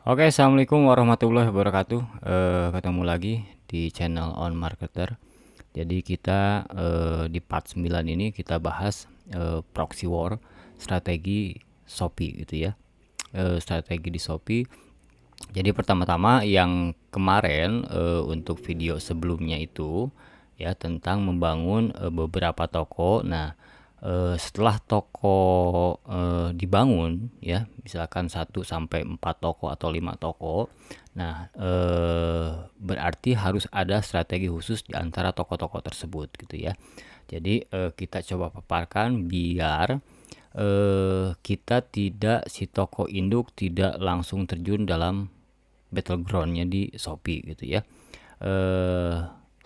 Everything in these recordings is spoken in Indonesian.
Oke, assalamualaikum warahmatullahi wabarakatuh. Ketemu lagi di channel On Marketer. Jadi kita di part 9 ini kita bahas proxy war, strategi Shopee gitu ya. Strategi di Shopee. Jadi pertama-tama yang kemarin untuk video sebelumnya itu ya tentang membangun beberapa toko. Nah, setelah toko dibangun ya, misalkan 1 sampai 4 toko atau 5 toko. Nah, berarti harus ada strategi khusus di antara toko-toko tersebut gitu ya. Jadi kita coba paparkan biar kita tidak, si toko induk tidak langsung terjun dalam battlegroundnya di Shopee gitu ya.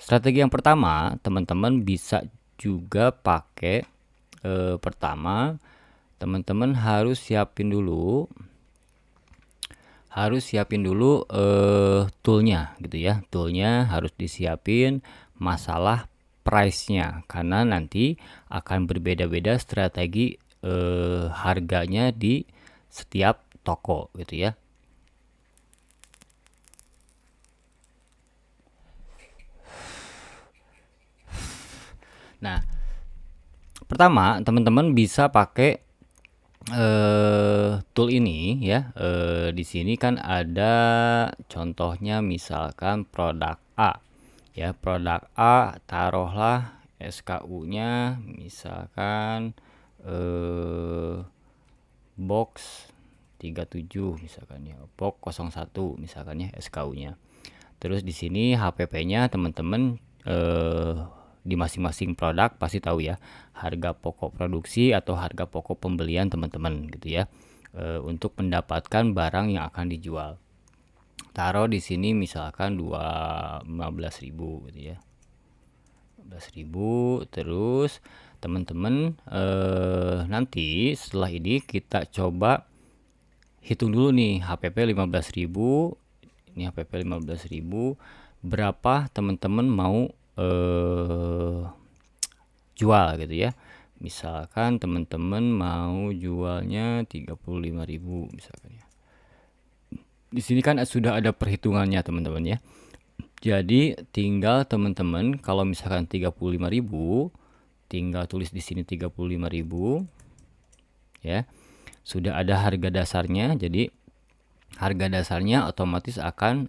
Strategi yang pertama teman-teman bisa juga pakai, pertama teman-teman harus siapin dulu toolnya gitu ya. Toolnya harus disiapin, masalah price-nya karena nanti akan berbeda-beda strategi harganya di setiap toko gitu ya. Nah, pertama teman-teman bisa pakai tool ini ya. Di sini kan ada contohnya, misalkan produk A ya. Produk A taruhlah SKU-nya misalkan box 37 misalkan ya, box 01 misalkan ya SKU-nya. Terus di sini HPP-nya teman-teman di masing-masing produk pasti tahu ya harga pokok produksi atau harga pokok pembelian teman-teman gitu ya, untuk mendapatkan barang yang akan dijual. Taruh di sini misalkan 15.000 gitu ya. 15.000. Terus teman-teman nanti setelah ini kita coba hitung dulu nih HPP 15.000. Ini HPP 15.000, berapa teman-teman mau jual gitu ya. Misalkan teman-teman mau jualnya 35.000 misalkan ya. Di sini kan sudah ada perhitungannya teman-teman ya. Jadi tinggal teman-teman kalau misalkan 35.000, tinggal tulis di sini 35.000 ya. Sudah ada harga dasarnya, jadi harga dasarnya otomatis akan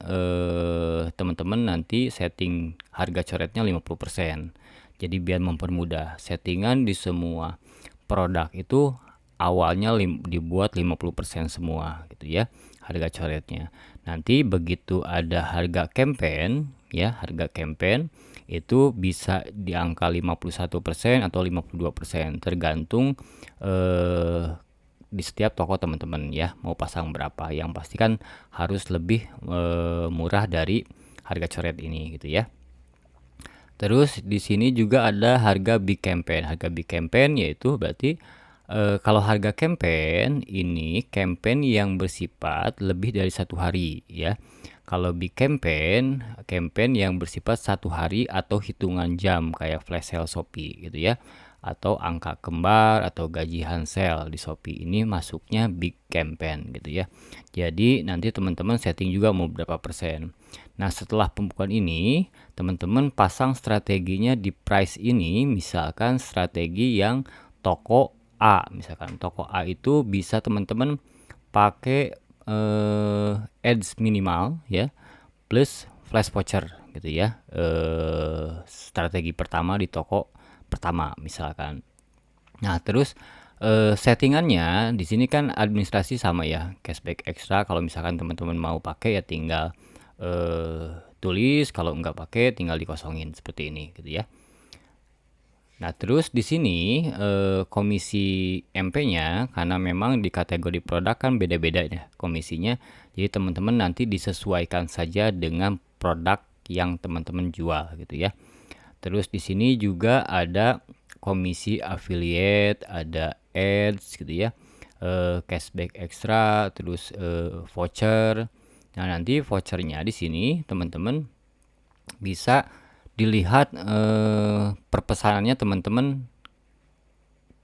teman-teman nanti setting harga coretnya 50%. Jadi biar mempermudah settingan di semua produk itu awalnya dibuat 50% semua gitu ya harga coretnya. Nanti begitu ada harga campaign ya, harga campaign itu bisa di angka 51% atau 52% tergantung di setiap toko teman-teman ya mau pasang berapa. Yang pasti kan harus lebih murah dari harga coret ini gitu ya. Terus di sini juga ada harga big campaign. Harga big campaign yaitu berarti kalau harga campaign ini campaign yang bersifat lebih dari 1 hari ya. Kalau big campaign, campaign yang bersifat 1 hari atau hitungan jam kayak flash sale Shopee gitu ya. Atau angka kembar atau gajian sale di Shopee, ini masuknya big campaign gitu ya. Jadi nanti teman-teman setting juga mau berapa persen. Nah, setelah pembukaan ini, teman-teman pasang strateginya di price ini, misalkan strategi yang toko A. Misalkan toko A itu bisa teman-teman pakai ads minimal ya, plus flash voucher gitu ya. Strategi pertama di toko pertama misalkan. Nah, terus settingannya di sini kan administrasi sama ya, cashback ekstra. Kalau misalkan teman-teman mau pakai ya tinggal tulis, kalau nggak pakai tinggal dikosongin seperti ini gitu ya. Nah, terus di sini komisi MP-nya karena memang di kategori produk kan beda-beda ya komisinya. Jadi teman-teman nanti disesuaikan saja dengan produk yang teman-teman jual gitu ya. Terus di sini juga ada komisi affiliate, ada ads gitu ya. Cashback ekstra, terus voucher. Nah, nanti vouchernya di sini teman-teman bisa dilihat perpesanannya teman-teman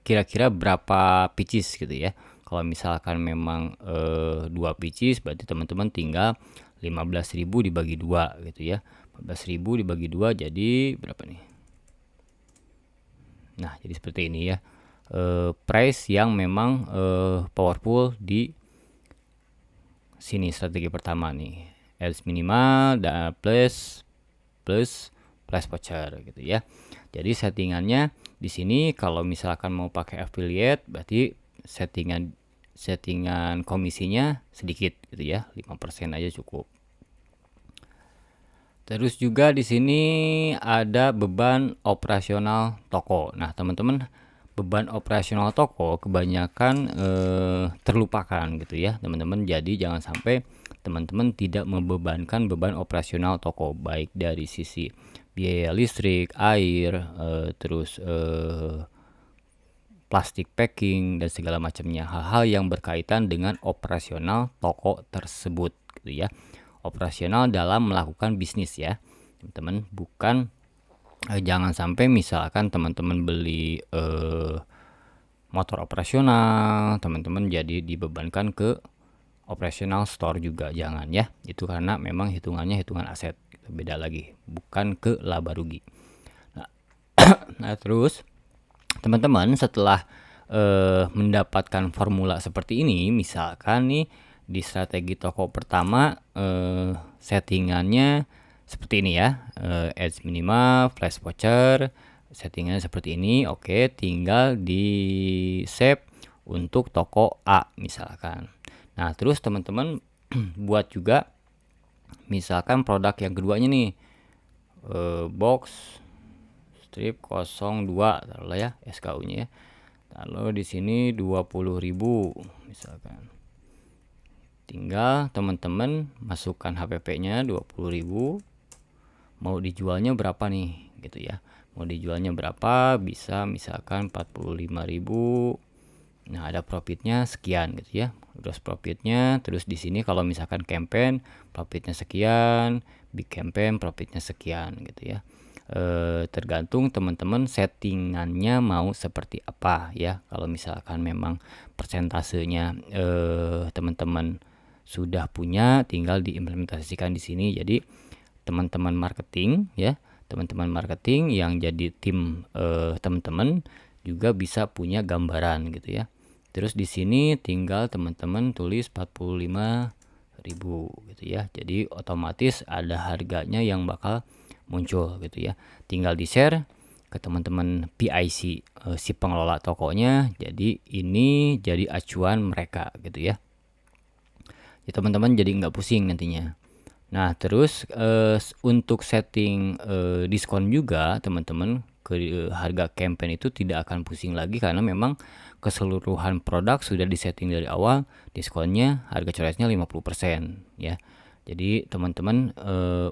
kira-kira berapa pieces gitu ya. Kalau misalkan memang 2 pieces berarti teman-teman tinggal 15.000 dibagi 2 gitu ya. 15.000 dibagi 2 jadi berapa nih? Nah, jadi seperti ini ya. Price yang memang powerful di sini strategi pertama nih. Edge minimal dan plus price voucher gitu ya. Jadi settingannya di sini kalau misalkan mau pakai affiliate berarti settingan komisinya sedikit gitu ya, 5% aja cukup. Terus juga di sini ada beban operasional toko. Nah, teman-teman, beban operasional toko kebanyakan terlupakan gitu ya, teman-teman. Jadi jangan sampai teman-teman tidak membebankan beban operasional toko, baik dari sisi biaya listrik, air, terus plastik packing dan segala macamnya, hal-hal yang berkaitan dengan operasional toko tersebut gitu ya. Operasional dalam melakukan bisnis ya, teman-teman. Bukan jangan sampai misalkan teman-teman beli motor operasional, teman-teman jadi dibebankan ke operasional store juga, jangan ya. Itu karena memang hitungannya hitungan aset, beda lagi, bukan ke laba rugi. Nah terus teman-teman setelah mendapatkan formula seperti ini, misalkan nih di strategi toko pertama settingannya seperti ini ya, edge minimal, flash voucher, settingannya seperti ini. Oke, tinggal di save untuk toko A misalkan. Nah terus teman-teman buat juga misalkan produk yang keduanya nih, box strip 02 taruhlah ya SKU nya ya. Lalu di sini 20.000 misalkan. Tinggal teman-teman masukkan HPP nya 20.000. Mau dijualnya berapa nih gitu ya. Mau dijualnya berapa, bisa misalkan 45.000. Nah, ada profitnya sekian gitu ya. Gross profitnya, terus di sini kalau misalkan campaign profitnya sekian, big campaign profitnya sekian gitu ya. Tergantung teman-teman settingannya mau seperti apa ya. Kalau misalkan memang persentasenya teman-teman sudah punya, tinggal diimplementasikan di sini. Jadi teman-teman marketing ya, teman-teman marketing yang jadi tim teman-teman juga bisa punya gambaran gitu ya. Terus di sini tinggal teman-teman tulis 45.000 gitu ya. Jadi otomatis ada harganya yang bakal muncul gitu ya. Tinggal di share ke teman-teman PIC si pengelola tokonya. Jadi ini jadi acuan mereka gitu ya. Ya teman-teman jadi nggak pusing nantinya. Nah terus untuk setting diskon juga teman-teman, ke harga campaign itu tidak akan pusing lagi karena memang keseluruhan produk sudah disetting dari awal, diskonnya harga coretnya 50% ya. Jadi teman-teman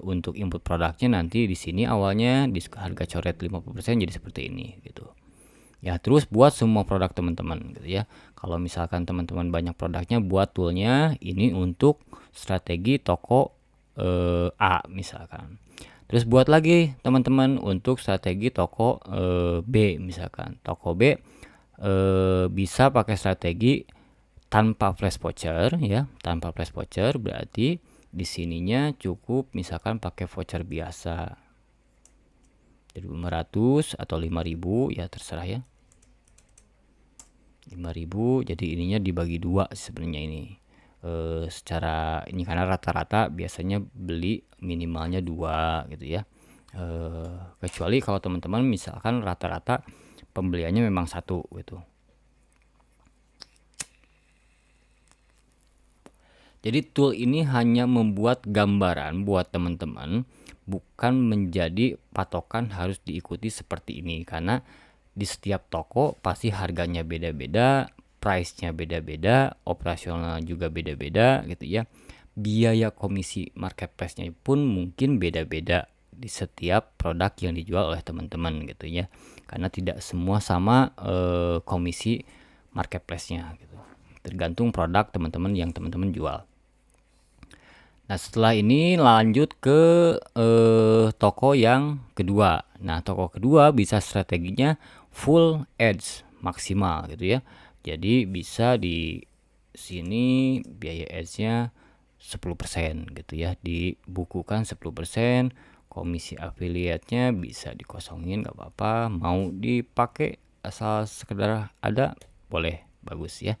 untuk input produknya nanti di sini awalnya harga coret 50% jadi seperti ini gitu. Ya terus buat semua produk teman-teman gitu ya. Kalau misalkan teman-teman banyak produknya, buat toolnya ini untuk strategi toko A misalkan. Terus buat lagi teman-teman untuk strategi toko B misalkan. Toko B bisa pakai strategi tanpa flash voucher ya. Tanpa flash voucher berarti di sininya cukup misalkan pakai voucher biasa. 1.500 atau 5.000 ya terserah ya. 5.000 jadi ininya dibagi 2 sebenarnya ini. Secara ini karena rata-rata biasanya beli minimalnya 2 gitu ya. Kecuali kalau teman-teman misalkan rata-rata pembeliannya memang 1 gitu. Jadi tool ini hanya membuat gambaran buat teman-teman, bukan menjadi patokan harus diikuti seperti ini, karena di setiap toko pasti harganya beda-beda, price-nya beda-beda, operasional juga beda-beda gitu ya. Biaya komisi marketplace-nya pun mungkin beda-beda di setiap produk yang dijual oleh teman-teman gitu ya. Karena tidak semua sama komisi marketplace-nya gitu. Tergantung produk teman-teman yang teman-teman jual. Nah setelah ini lanjut ke toko yang kedua. Nah toko kedua bisa strateginya full edge maksimal gitu ya. Jadi bisa di sini biaya ads-nya 10% gitu ya, dibukukan 10%, komisi affiliate-nya bisa dikosongin nggak apa-apa, mau dipakai asal sekedar ada boleh, bagus ya.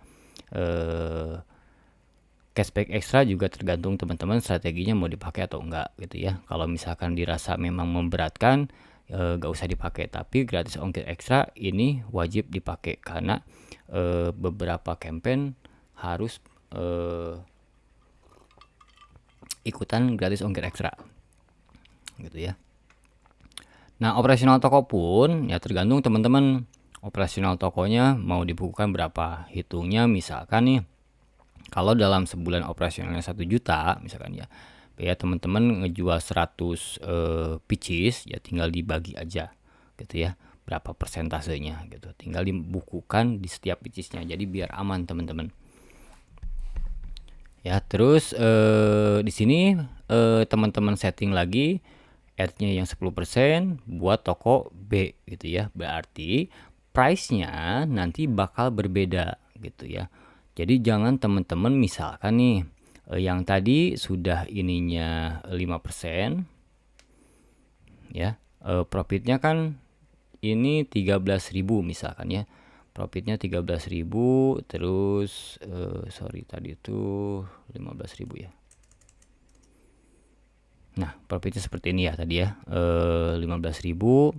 Cashback ekstra juga tergantung teman-teman strateginya mau dipakai atau enggak gitu ya. Kalau misalkan dirasa memang memberatkan, gak usah dipakai, tapi gratis ongkir ekstra ini wajib dipakai karena beberapa campaign harus ikutan gratis ongkir ekstra gitu ya. Nah, operasional toko pun ya tergantung teman-teman operasional tokonya mau dibukukan berapa. Hitungnya misalkan nih, kalau dalam sebulan operasionalnya 1 juta misalkan ya teman-teman ngejual 100 pieces ya, tinggal dibagi aja gitu ya, berapa persentasenya gitu, tinggal dibukukan di setiap piecesnya, jadi biar aman teman-teman ya. Terus di sini teman-teman setting lagi ads-nya yang 10% buat toko B gitu ya, berarti price-nya nanti bakal berbeda gitu ya. Jadi jangan teman-teman misalkan nih yang tadi sudah ininya 5% ya, profitnya kan ini 13.000 misalkan ya, profitnya 13.000, terus sorry tadi itu 15.000 ya. Nah, profitnya seperti ini ya tadi ya, 15.000,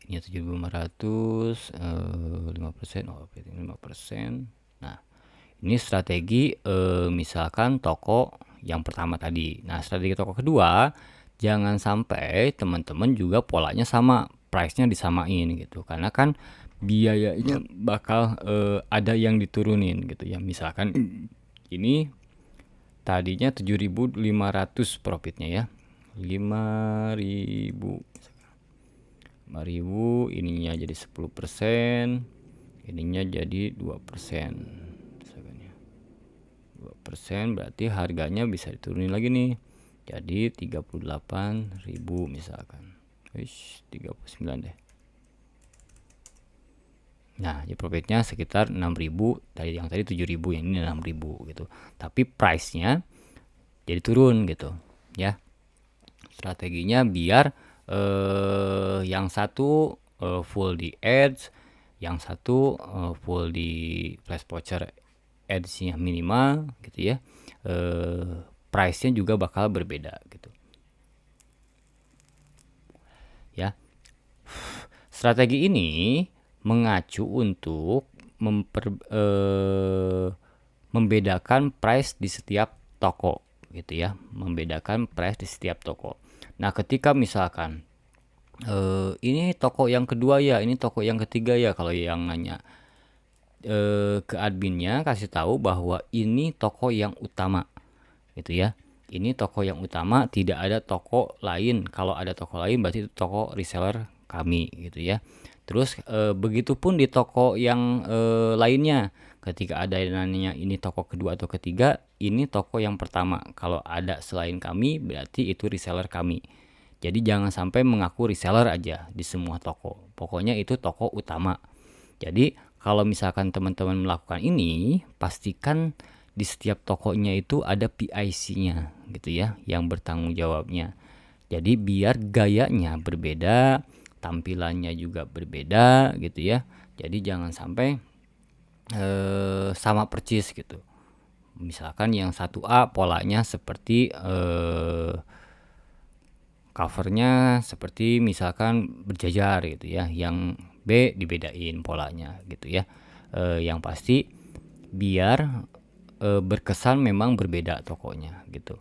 ini 7.500, 5%, oh 5%. Nah, ini strategi misalkan toko yang pertama tadi. Nah, strategi toko kedua, jangan sampai teman-teman juga polanya sama, price-nya disamain gitu, karena kan biayanya bakal ada yang diturunin gitu ya. Misalkan ini tadinya 7.500 profitnya ya, 5.000 ininya jadi 10%, ininya jadi 2% misalkan ya. 2% berarti harganya bisa diturunin lagi nih, jadi 38.000 misalkan. 39 deh. Nah, ya profitnya sekitar 6.000, dari yang tadi 7.000, yang ini 6.000 gitu. Tapi price-nya jadi turun gitu ya. Strateginya biar yang satu full di ads, yang satu full di flash voucher, ads-nya minimal gitu ya. Price-nya juga bakal berbeda gitu ya. Strategi ini mengacu untuk membedakan price di setiap toko gitu ya, membedakan price di setiap toko. Nah, ketika misalkan ini toko yang kedua ya, ini toko yang ketiga ya, kalau yang nanya ke adminnya kasih tahu bahwa ini toko yang utama gitu ya. Ini toko yang utama, tidak ada toko lain. Kalau ada toko lain berarti itu toko reseller kami gitu ya. Terus begitupun di toko yang lainnya, ketika ada yang nanya ini toko kedua atau ketiga, ini toko yang pertama. Kalau ada selain kami berarti itu reseller kami. Jadi jangan sampai mengaku reseller aja di semua toko. Pokoknya itu toko utama. Jadi kalau misalkan teman-teman melakukan ini, pastikan di setiap tokonya itu ada PIC-nya gitu ya, yang bertanggung jawabnya. Jadi biar gayanya berbeda, tampilannya juga berbeda gitu ya. Jadi jangan sampai sama persis gitu. Misalkan yang 1A polanya seperti covernya seperti misalkan berjajar gitu ya, yang B dibedain polanya gitu ya. Yang pasti biar berkesan memang berbeda tokonya gitu,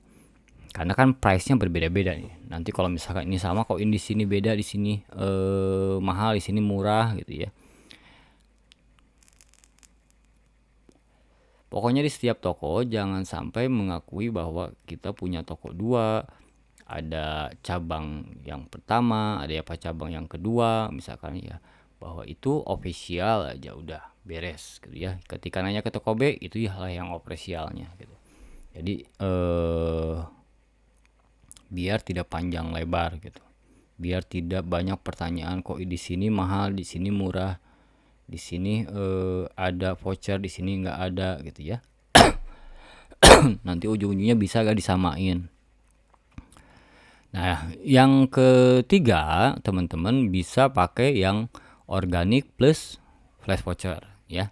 karena kan price-nya berbeda-beda nih. Nanti kalau misalkan ini sama kok, ini di sini beda, di sini mahal, di sini murah gitu ya. Pokoknya di setiap toko jangan sampai mengakui bahwa kita punya toko dua, ada cabang yang pertama, ada apa cabang yang kedua misalkan ya, bahwa itu official aja udah beres gitu ya. Ketika nanya ke toko B itu ya lah yang officialnya gitu. Jadi biar tidak panjang lebar gitu, biar tidak banyak pertanyaan kok di sini mahal, di sini murah, di sini ada voucher, di sini nggak ada gitu ya. Nanti ujung-ujungnya bisa gak disamain. Nah, yang ketiga, teman-teman bisa pakai yang organik plus flash voucher ya.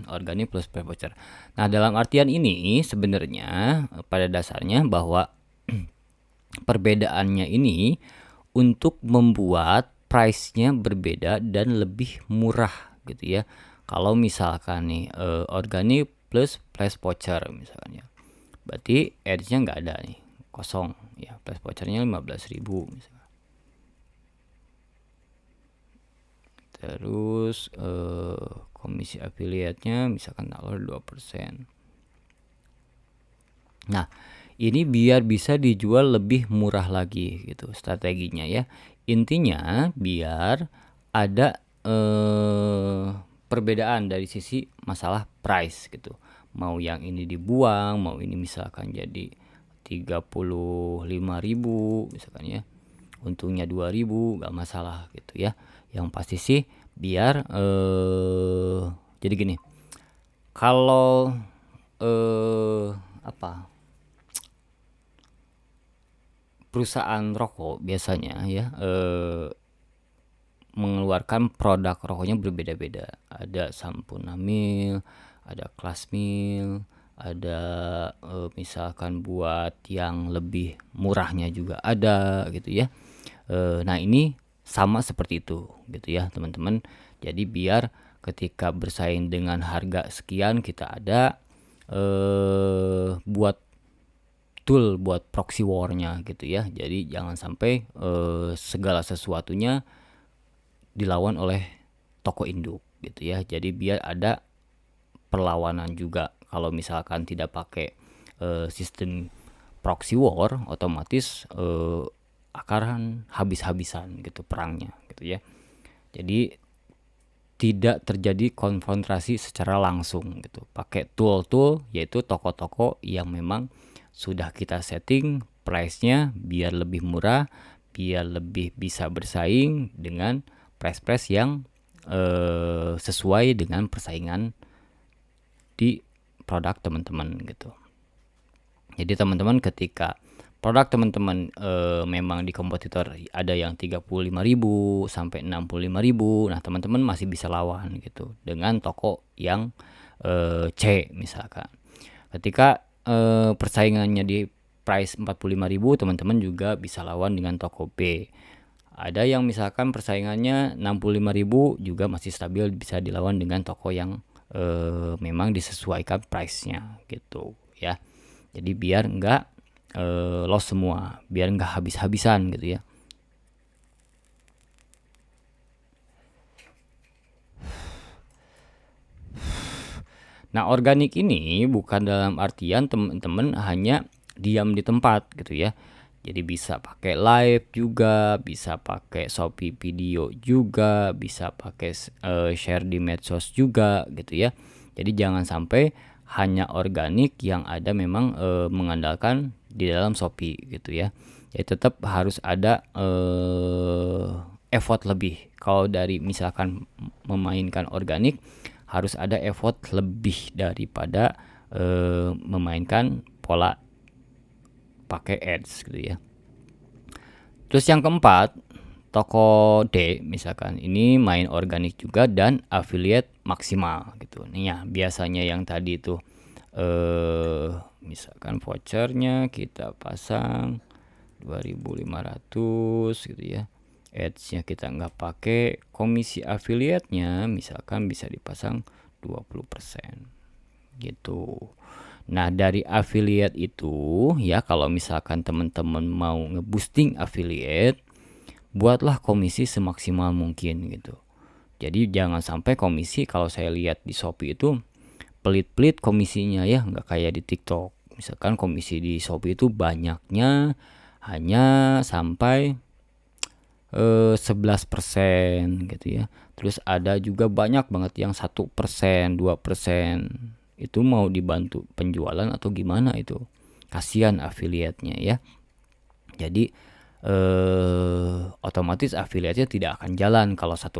Organik plus flash voucher. Nah, dalam artian ini sebenarnya pada dasarnya bahwa perbedaannya ini untuk membuat price-nya berbeda dan lebih murah gitu ya. Kalau misalkan nih organik plus flash voucher misalkan ya, berarti ads-nya nggak ada nih, kosong ya, flash vouchernya 15.000 misalkan. Terus komisi affiliate-nya misalkan taruh 2%. Nah, ini biar bisa dijual lebih murah lagi gitu strateginya ya. Intinya biar ada perbedaan dari sisi masalah price gitu. Mau yang ini dibuang, mau ini misalkan jadi 35.000 misalkan ya. Untungnya 2.000 gak masalah gitu ya. Yang pasti sih biar jadi gini. Kalau perusahaan rokok biasanya ya mengeluarkan produk rokoknya berbeda-beda. Ada Sampunamil, ada Klasmil, ada misalkan buat yang lebih murahnya juga ada gitu ya. Nah, ini sama seperti itu gitu ya, teman-teman. Jadi biar ketika bersaing dengan harga sekian kita ada buat tool buat proxy war-nya gitu ya. Jadi jangan sampai segala sesuatunya dilawan oleh toko induk gitu ya. Jadi biar ada perlawanan juga. Kalau misalkan tidak pakai sistem proxy war, otomatis akan habis-habisan gitu perangnya gitu ya. Jadi tidak terjadi konfrontasi secara langsung gitu. Pakai tool-tool yaitu toko-toko yang memang sudah kita setting price-nya biar lebih murah, biar lebih bisa bersaing dengan price-price yang sesuai dengan persaingan di produk teman-teman gitu. Jadi teman-teman ketika produk teman-teman memang di kompetitor ada yang 35.000 sampai 65.000, nah teman-teman masih bisa lawan gitu dengan toko yang C misalkan. Ketika persaingannya di price 45.000, teman-teman juga bisa lawan dengan toko B. Ada yang misalkan persaingannya 65.000 juga masih stabil, bisa dilawan dengan toko yang memang disesuaikan price-nya gitu ya. Jadi biar enggak loss semua, biar enggak habis-habisan gitu ya. Nah, organik ini bukan dalam artian teman-teman hanya diam di tempat gitu ya. Jadi bisa pakai live juga, bisa pakai Shopee video juga, bisa pakai share di medsos juga gitu ya. Jadi jangan sampai hanya organik yang ada memang mengandalkan di dalam Shopee gitu ya. Jadi tetap harus ada effort lebih. Kalau dari misalkan memainkan organik, harus ada effort lebih daripada memainkan pola pakai ads gitu ya. Terus yang keempat, toko D misalkan ini main organik juga dan affiliate maksimal gitu. Nih ya, biasanya yang tadi itu misalkan vouchernya kita pasang 2.500 gitu ya. Ads-nya kita nggak pakai, komisi affiliate-nya misalkan bisa dipasang 20% gitu. Nah, dari affiliate itu ya, kalau misalkan teman-teman mau nge-boosting affiliate, buatlah komisi semaksimal mungkin gitu. Jadi jangan sampai komisi, kalau saya lihat di Shopee itu pelit-pelit komisinya ya, nggak kayak di TikTok. Misalkan komisi di Shopee itu banyaknya hanya sampai 11% gitu ya. Terus ada juga banyak banget yang 1%, 2%. Itu mau dibantu penjualan atau gimana itu? Kasihan affiliate-nya ya. Jadi otomatis afiliatnya tidak akan jalan kalau 1%.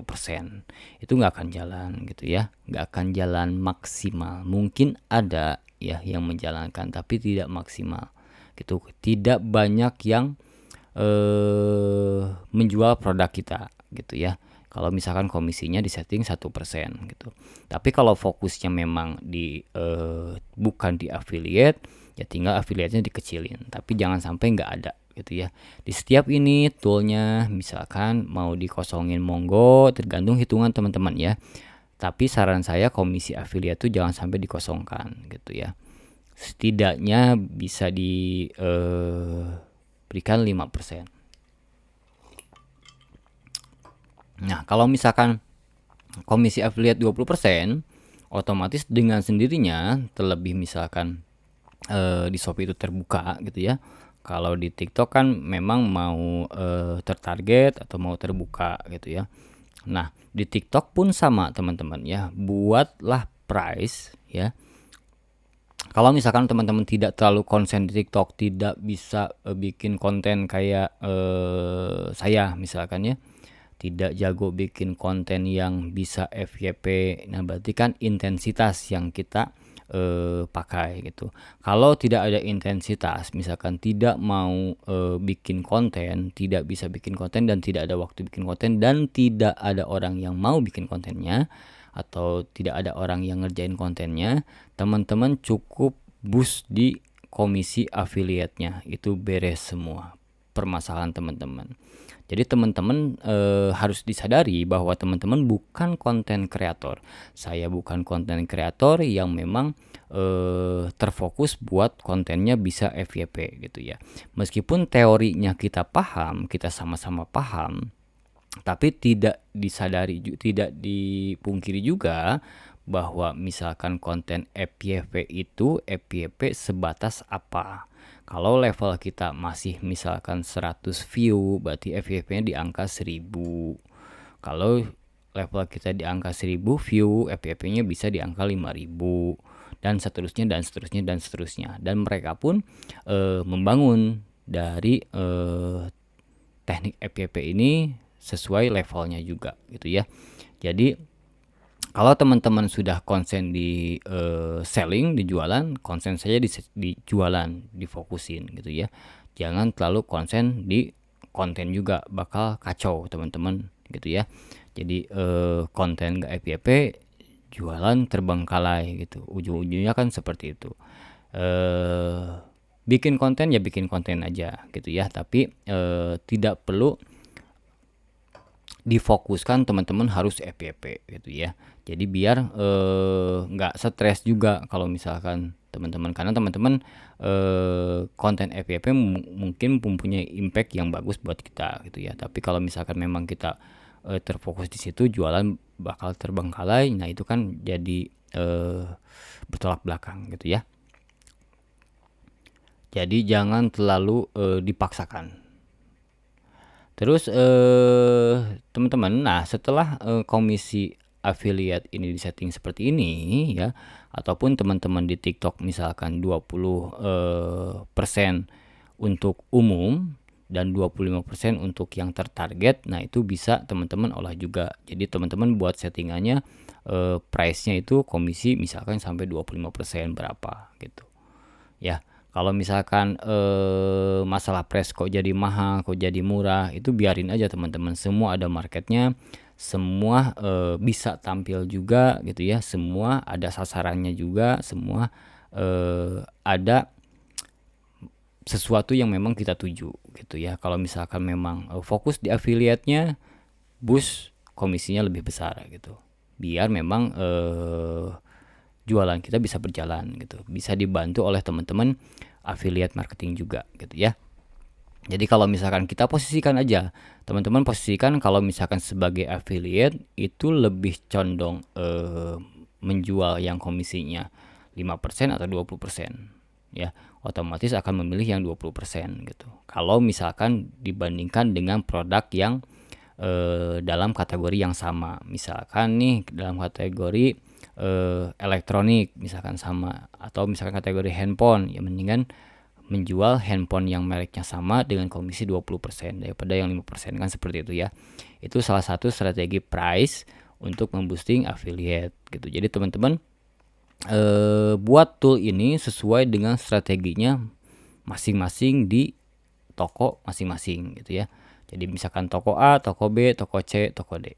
Itu nggak akan jalan gitu ya, nggak akan jalan maksimal. Mungkin ada ya yang menjalankan tapi tidak maksimal gitu. Tidak banyak yang menjual produk kita gitu ya. Kalau misalkan komisinya disetting 1% gitu. Tapi kalau fokusnya memang di bukan di affiliate, ya tinggal affiliate-nya dikecilin. Tapi jangan sampai nggak ada gitu ya. Di setiap ini toolnya misalkan mau dikosongin monggo, tergantung hitungan teman-teman ya. Tapi saran saya komisi affiliate tuh jangan sampai dikosongkan gitu ya. Setidaknya bisa berikan 5%. Nah, kalau misalkan komisi affiliate 20%, otomatis dengan sendirinya, terlebih misalkan di Shopee itu terbuka gitu ya. Kalau di TikTok kan memang mau tertarget atau mau terbuka gitu ya. Nah, di TikTok pun sama teman-teman ya. Buatlah price ya. Kalau misalkan teman-teman tidak terlalu konsen di TikTok, tidak bisa bikin konten kayak saya misalkan ya, tidak jago bikin konten yang bisa FYP. Nah, berarti kan intensitas yang kita pakai gitu. Kalau tidak ada intensitas, misalkan tidak mau bikin konten, tidak bisa bikin konten dan tidak ada waktu bikin konten dan tidak ada orang yang mau bikin kontennya atau tidak ada orang yang ngerjain kontennya, teman-teman cukup boost di komisi affiliate-nya. Itu beres semua permasalahan teman-teman. Jadi teman-teman harus disadari bahwa teman-teman bukan konten kreator. Saya bukan konten kreator yang memang terfokus buat kontennya bisa FYP gitu ya. Meskipun teorinya kita paham, kita sama-sama paham, tapi tidak disadari, tidak dipungkiri juga bahwa misalkan konten FYP itu FYP sebatas apa. Kalau level kita masih misalkan 100 view, berarti FYP-nya di angka 1000. Kalau level kita di angka 1000 view, FYP-nya bisa di angka 5000 dan seterusnya dan seterusnya dan seterusnya. Dan mereka pun membangun dari teknik FYP ini sesuai levelnya juga gitu ya. Jadi kalau teman-teman sudah konsen di selling, di jualan, konsen saja di jualan, difokusin gitu ya. Jangan terlalu konsen di konten juga, bakal kacau teman-teman gitu ya. Jadi konten gak FYP, jualan terbengkalai gitu. Ujung-ujungnya kan seperti itu. Bikin konten ya bikin konten aja gitu ya. Tapi tidak perlu difokuskan teman-teman harus FYP gitu ya. Jadi biar nggak stres juga kalau misalkan teman-teman, karena teman-teman konten FYP mungkin mempunyai impact yang bagus buat kita gitu ya. Tapi kalau misalkan memang kita terfokus di situ, jualan bakal terbengkalai. Nah, itu kan jadi bertolak belakang gitu ya. Jadi jangan terlalu dipaksakan. Terus teman-teman, nah setelah komisi affiliate ini disetting seperti ini ya, ataupun teman-teman di TikTok misalkan 20% untuk umum dan 25% untuk yang tertarget, nah itu bisa teman-teman olah juga. Jadi teman-teman buat settingannya price-nya itu komisi misalkan sampai 25% berapa gitu ya. Kalau misalkan masalah price kok jadi mahal, kok jadi murah, itu biarin aja teman-teman. Semua ada marketnya, semua bisa tampil juga gitu ya. Semua ada sasarannya juga, semua ada sesuatu yang memang kita tuju gitu ya. Kalau misalkan memang fokus di affiliate-nya, boost komisinya lebih besar gitu. Biar memang jualan kita bisa berjalan gitu, bisa dibantu oleh teman-teman affiliate marketing juga gitu ya. Jadi kalau misalkan kita posisikan aja, teman-teman posisikan kalau misalkan sebagai affiliate itu lebih condong menjual yang komisinya 5% atau 20% ya, otomatis akan memilih yang 20% gitu. Kalau misalkan dibandingkan dengan produk yang dalam kategori yang sama, misalkan nih dalam kategori elektronik misalkan sama, atau misalkan kategori handphone, ya mendingan menjual handphone yang mereknya sama dengan komisi 20% daripada yang 5%, kan seperti itu ya. Itu salah satu strategi price untuk memboosting affiliate gitu. Jadi teman-teman buat tool ini sesuai dengan strateginya masing-masing di toko masing-masing gitu ya. Jadi misalkan toko A, toko B, toko C, toko D.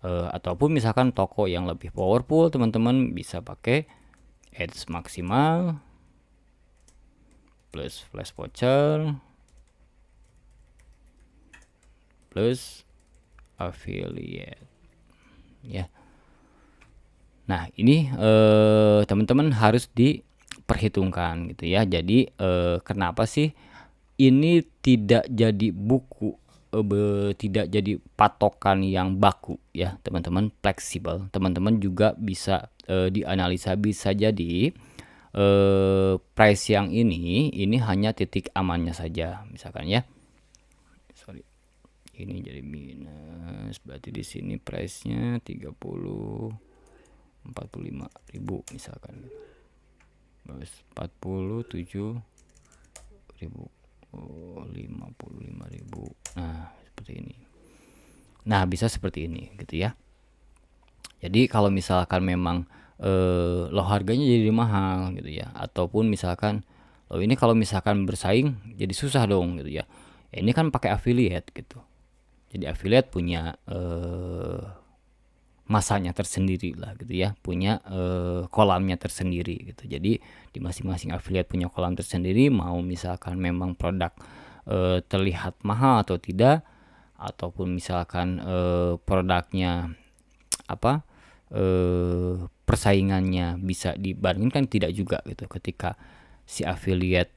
Ataupun misalkan toko yang lebih powerful, teman-teman bisa pakai ads maksimal plus flash voucher plus affiliate ya. Nah, ini teman-teman harus diperhitungkan gitu ya. Jadi kenapa sih ini tidak jadi buku, tidak jadi patokan yang baku ya, teman-teman, fleksibel. Teman-teman juga bisa dianalisa, bisa jadi price yang ini hanya titik amannya saja, misalkan ya. Sorry, ini jadi minus, berarti di sini price-nya 45.000 misalkan, 47.000, 55.000. Nah, seperti ini. Nah, bisa seperti ini gitu ya. Jadi kalau misalkan memang lo harganya jadi mahal gitu ya, ataupun misalkan lo ini kalau misalkan bersaing jadi susah dong gitu ya. Ini kan pakai affiliate gitu. Jadi affiliate punya masanya tersendiri lah gitu ya, punya kolamnya tersendiri gitu. Jadi di masing-masing affiliate punya kolam tersendiri. Mau misalkan memang produk terlihat mahal atau tidak, ataupun misalkan produknya apa persaingannya bisa dibandingkan, tidak juga gitu. Ketika si affiliate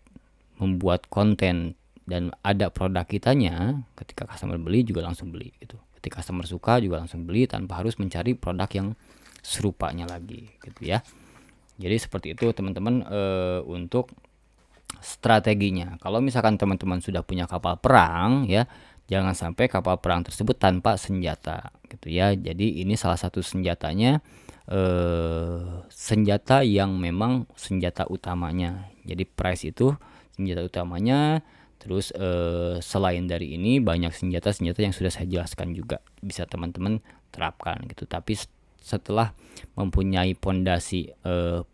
membuat konten dan ada produk kitanya, ketika customer beli juga langsung beli gitu. Ketika customer suka juga langsung beli tanpa harus mencari produk yang serupanya lagi gitu ya. Jadi seperti itu teman-teman untuk strateginya. Kalau misalkan teman-teman sudah punya kapal perang ya, jangan sampai kapal perang tersebut tanpa senjata gitu ya. Jadi ini salah satu senjatanya, senjata yang memang senjata utamanya. Jadi price itu senjata utamanya. Terus selain dari ini banyak senjata-senjata yang sudah saya jelaskan juga bisa teman-teman terapkan gitu. Tapi setelah mempunyai pondasi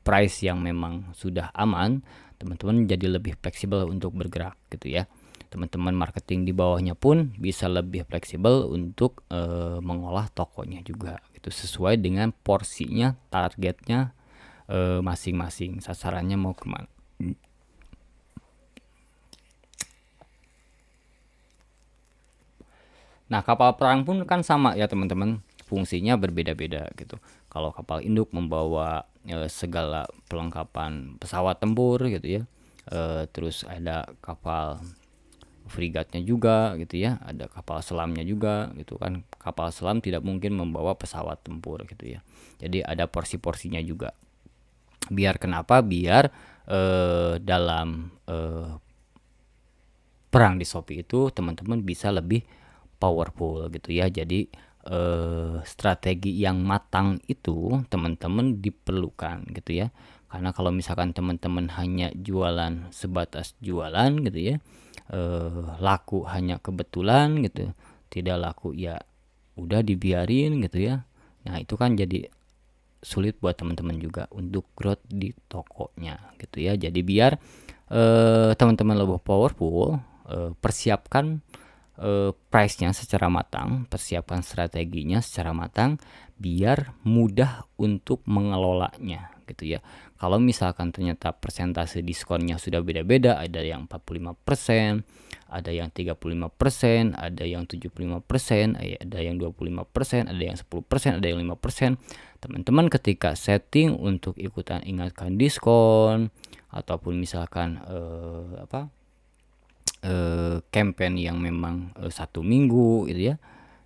price yang memang sudah aman, teman-teman jadi lebih fleksibel untuk bergerak gitu ya. Teman-teman marketing di bawahnya pun bisa lebih fleksibel untuk mengolah tokonya juga gitu, sesuai dengan porsinya, targetnya masing-masing, sasarannya mau kemana. Nah, kapal perang pun kan sama ya teman-teman, fungsinya berbeda-beda gitu. Kalau kapal induk membawa segala perlengkapan pesawat tempur gitu ya. Terus ada kapal frigatnya juga gitu ya, ada kapal selamnya juga gitu kan. Kapal selam tidak mungkin membawa pesawat tempur gitu ya. Jadi ada porsi-porsinya juga. Biar kenapa? Biar dalam perang di Shopee itu teman-teman bisa lebih powerful gitu ya. Jadi strategi yang matang itu teman-teman diperlukan gitu ya. Karena kalau misalkan teman-teman hanya jualan sebatas jualan gitu ya, laku hanya kebetulan gitu, tidak laku ya udah dibiarin gitu ya. Nah, itu kan jadi sulit buat teman-teman juga untuk growth di tokonya gitu ya. Jadi biar teman-teman lebih powerful, persiapkan price-nya secara matang, persiapkan strateginya secara matang biar mudah untuk mengelolanya gitu ya. Kalau misalkan ternyata persentase diskonnya sudah beda-beda, ada yang 45%, ada yang 35%, ada yang 75%, ada yang 25%, ada yang 10%, ada yang 5%. Teman-teman ketika setting untuk ikutan ingatkan diskon ataupun misalkan campaign yang memang 1 minggu gitu ya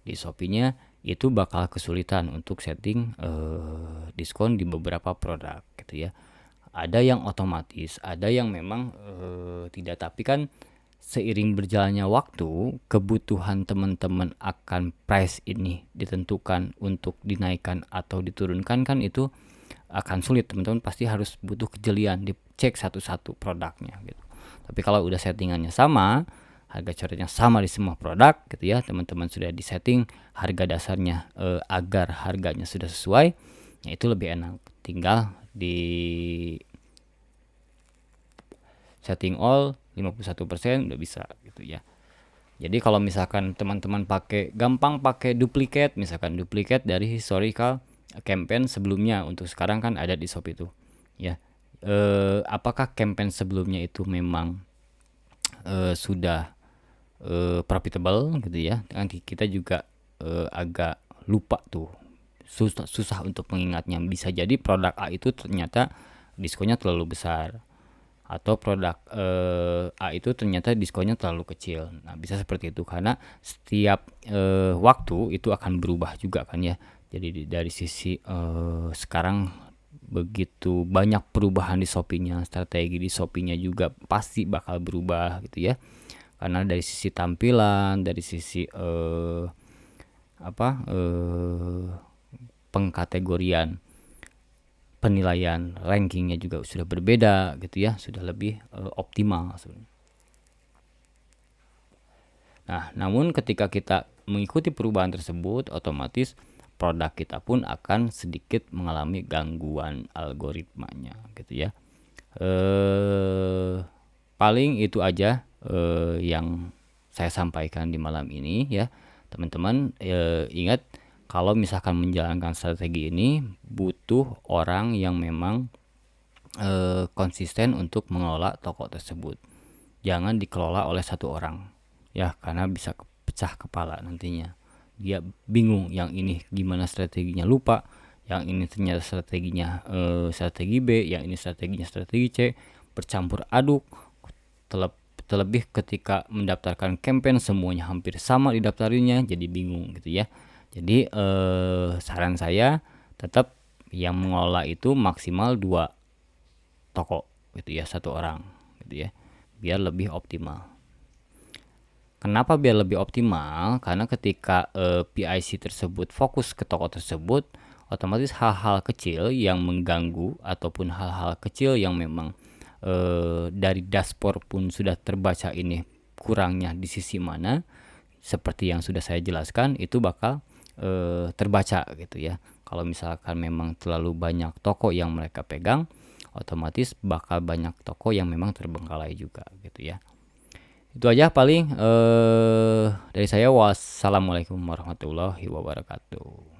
di Shopee-nya, itu bakal kesulitan untuk setting diskon di beberapa produk gitu ya. Ada yang otomatis, ada yang memang tidak, tapi kan seiring berjalannya waktu, kebutuhan teman-teman akan price ini ditentukan untuk dinaikkan atau diturunkan, kan itu akan sulit. Teman-teman pasti harus butuh kejelian, dicek satu-satu produknya gitu. Tapi kalau udah settingannya sama, harga coretnya sama di semua produk gitu ya, teman-teman sudah disetting harga dasarnya agar harganya sudah sesuai, ya itu lebih enak. Tinggal di setting all 51% udah bisa gitu ya. Jadi kalau misalkan teman-teman gampang pakai duplikat, misalkan duplikat dari historical campaign sebelumnya, untuk sekarang kan ada di shop itu ya. Apakah campaign sebelumnya itu memang sudah profitable gitu ya, nanti kita juga agak lupa tuh, susah untuk mengingatnya. Bisa jadi produk A itu ternyata diskonnya terlalu besar, atau produk A itu ternyata diskonnya terlalu kecil. Nah, bisa seperti itu karena setiap waktu itu akan berubah juga kan ya. Jadi dari sisi sekarang begitu banyak perubahan di Shopee-nya, strategi di Shopee-nya juga pasti bakal berubah gitu ya. Karena dari sisi tampilan, dari sisi pengkategorian, penilaian, rankingnya juga sudah berbeda gitu ya, sudah lebih optimal sebenarnya. Nah, namun ketika kita mengikuti perubahan tersebut, otomatis produk kita pun akan sedikit mengalami gangguan algoritmanya gitu ya. Paling itu aja yang saya sampaikan di malam ini ya, teman-teman. Ingat, kalau misalkan menjalankan strategi ini butuh orang yang memang konsisten untuk mengelola toko tersebut. Jangan dikelola oleh satu orang ya, karena bisa pecah kepala nantinya. Dia bingung, yang ini gimana strateginya, lupa, yang ini ternyata strateginya strategi B, yang ini strateginya strategi C, bercampur aduk. Terlebih ketika mendaftarkan campaign semuanya hampir sama didaftarinnya, jadi bingung gitu ya. Jadi saran saya tetap yang mengelola itu maksimal 2 toko gitu ya, 1 orang gitu ya, biar lebih optimal. Kenapa biar lebih optimal? Karena ketika PIC tersebut fokus ke toko tersebut, otomatis hal-hal kecil yang mengganggu ataupun hal-hal kecil yang memang dari dashboard pun sudah terbaca ini kurangnya di sisi mana, seperti yang sudah saya jelaskan, itu bakal terbaca gitu ya. Kalau misalkan memang terlalu banyak toko yang mereka pegang, otomatis bakal banyak toko yang memang terbengkalai juga gitu ya. Itu aja paling dari saya. Wassalamualaikum warahmatullahi wabarakatuh.